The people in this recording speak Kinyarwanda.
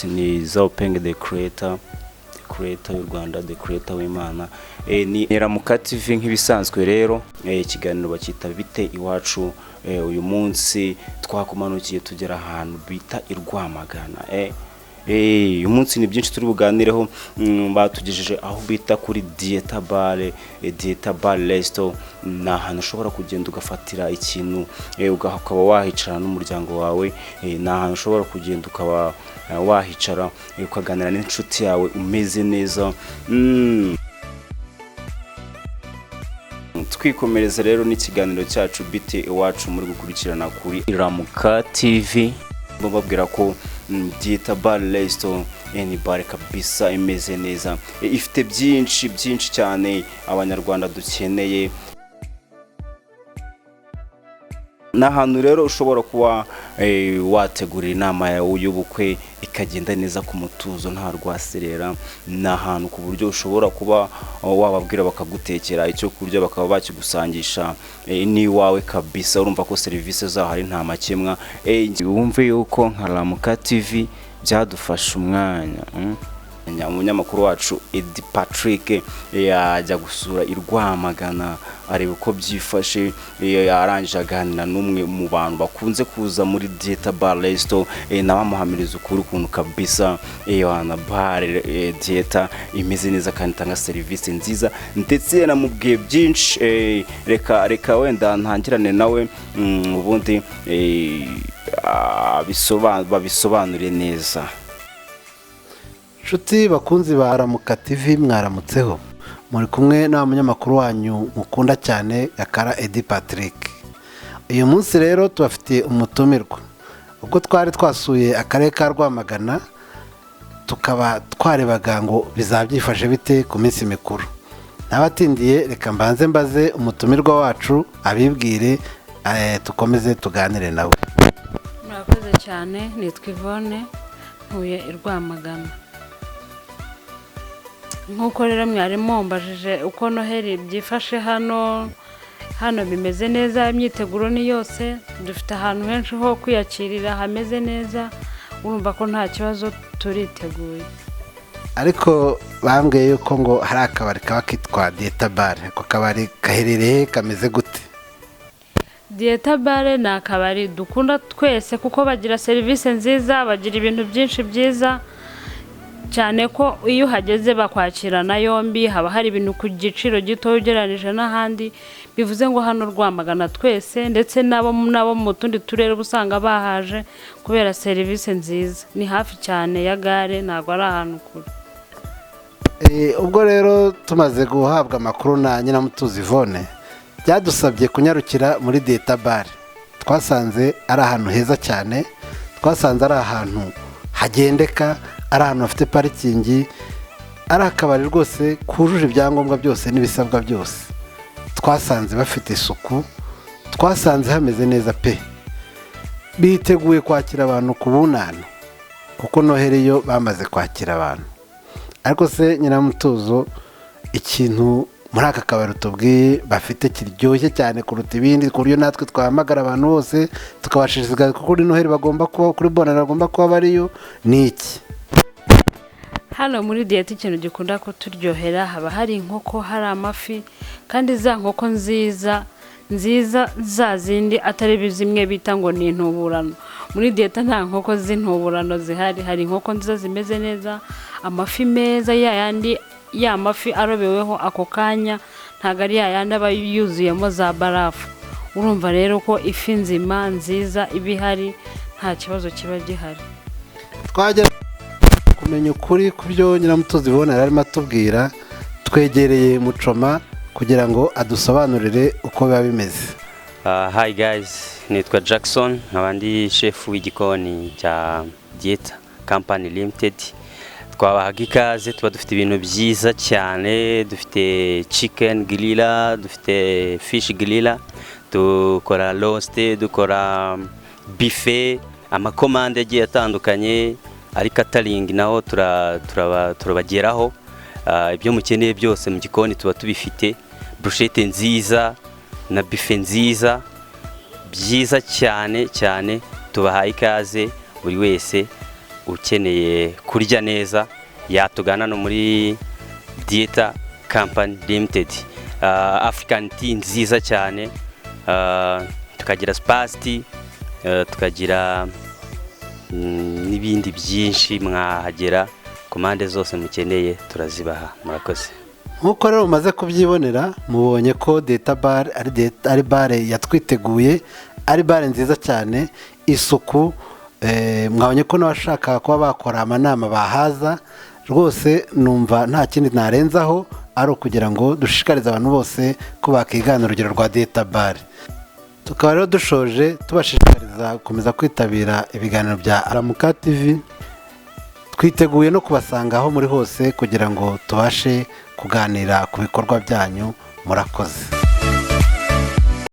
ni Zaopeng the creator y'u Rwanda, the creator w'Imana. Ni Ramuka TV nk'ibisanzwe rero, ikiganiro bakita bite iwacu. Uyu munsi twakumanukiye tugera ahantu bita i Rwamagana. Uyu munsi ni byinshi turi buganireho. Batugejeje aho bita kuri Dieta Bar Resto. Ni ahantu ushobora kugenda ugafatira ikintu, ukaba wahicara n'umuryango wawe. Ni ahantu ushobora kugenda ukaba wahicara ukaganira n'inshuti yawe umeze neza. Twikomereza rero n'ikiganiro cyacu bite iwacu muri gukurikirana kuri Ramuka TV. Bababwira ko Dieta Bar Resto ni bar kabisa imeze neza, ifite byinshi cyane abanyarwanda dukeneye. N'ahantu rero ushobora kuba wategurira inama yawe y'ubukwe ikagenda neza ku mutuzo nta rwaserera. N'ahantu ku buryo ushobora kuba wababwira bakagutekera icyo kurya bakaba bakigusangisha n'iwawe kabisa. Urumva ko serivisi zaho ari nta makemwa. Wumve yuko nka Ramuka TV byadufasha umwanya. Umunyamakuru wacu Edi Patrick yajya gusura i Rwamagana areba uko byifashe. Yarangije aganira n'umwe mu bantu bakunze kuza muri Dieta Bar Resto, nabamuhamiriza ukuri ukuntu kabisa na bar Dieta imeze neza kandi itanga serivisi nziza, ndetse namubwiye byinshi. Reka wenda ntangirane nawe ubundi babisobanure neza. Nshuti bakunzi ba Ramuka TV, mwaramutseho. Muri kumwe n'abanyamakuru wanyu mukunda cyane Yakara Edi Patrick. Uyu munsi rero tubafitiye umutumirwa. Ubwo twari twasuye akarere ka Rwamagana, tukaba twarebaga ngo bizabyifashe bite ku minsi mikuru. Nabatindiye reka mbaze umutumirwa wacu abibwire, tukomeze tuganire nawe. Murakoze cyane, nitwa Yvonne, ntuye i Rwamagana. Nkuko rero mwarimu mbajije uko Noheli byifashe hano bimeze neza. Imyiteguro ni yose, dufite ahantu henshi ho kwiyakirira hameze neza. Urumva ko nta kibazo, turiteguye. Ariko bambwiye yuko ngo hari akabari kaba kitwa Dieta Bar. Ako kabari gaherereye kameze gute? Dieta Bar ni akabari dukunda twese kuko bagira serivisi nziza, bagira ibintu byinshi byiza cyane ko iyo uhageze bakwakirana yombi. Haba hari ibintu ku giciro gito ugereranije n'ahandi. Bivuze ngo hano Rwamagana twese, ndetse nabo mu tundi turere usanga bahaje kubera serivisi nziza. Ni hafi cyane ya gare, ntabwo ari ahantu kure. Ubwo rero tumaze guhabwa amakuru na Nyiramutuzi Yvonne, byadusabye kunyarukira muri Dieta Bar. Twasanze ari ahantu heza cyane, twasanze ari ahantu hagendeka, ari ahantu hafite parikingi, ari akabari rwose kujuje ibyangombwa byose n'ibisabwa byose. Twasanze bafite isuku, twasanze hameze neza pe. Biteguye kwakira abantu ku bunani kuko Noheli yo bamaze kwakira abantu. Ariko se Nyiramutuzo, ikintu muri aka kabari tubwiye bafite kiryoshye cyane kuruta ibindi, ku buryo natwe twahamagara abantu bose tukabashishikariza ko kuri Noheli bagomba kuba, kuri Bonane bagomba kuba bariyo, ni iki? Hano muri Dieta ikintu gikunda kuturyohera, haba hari inkoko, hari amafi, kandi za nkoko nziza za zindi atari bizimwe bita ngo ni intuburano. Muri Dieta nta nkoko z'intuburano zihari. Hari inkoko nziza zimeze neza, amafi meza, ya mafi arobeweho ako kanya, ntago ari yayandi aba yuzuyemo za barafu. Urumva rero ko ifi nzima nziza ibihari, nta kibazo kiba gihari. Twajya kumenya ukuri ku byo Nyiramutuzi Yvonne arimo atubwira, twegereye Mucoma kugira ngo adusobanurire uko biba bimeze. Hi guys, nitwa Jackson, nkabandi chef w'igikoni cya Dieta Company Limited. Twabahaga ikaze, tuba dufite ibintu byiza cyane. Dufite chicken grilla, dufite fish grilla, dukora roast, dukora buffet, amakomande agiye atandukanye, ari catering naho turabageraho. Ibyo mukeneye byose mu gikoni tuba tubifite. Bruschette nziza na buffet nziza, byiza cyane. Tubahaye ikaze buri wese ukeneye kurya neza yatugana no muri Dieta Company Limited. African tea nziza cyane, tukagira spasti, tukagira n'ibindi byinshi mwahagera, komande zose mukeneye turazibaha. Murakoze. nk'uko rero mumaze kubyibonera, mubonye ko Dieta Bar ari bare yatwiteguye, ari bare nziza cyane, isuku, mwabonye ko n'abashaka kuba bakora amanama bahaza. Rwose numva nta kindi narenzaho ari ukugira ngo dushishikarize abantu bose ko bakigana urugero rwa Dieta Bar. Tukaba rero dushoje tubashishikariza gukomeza kwitabira ibiganiro bya Aramuka TV. Twiteguye no kubasanga aho muri hose kugira ngo tubashe kuganira ku bikorwa byanyu. Murakoze.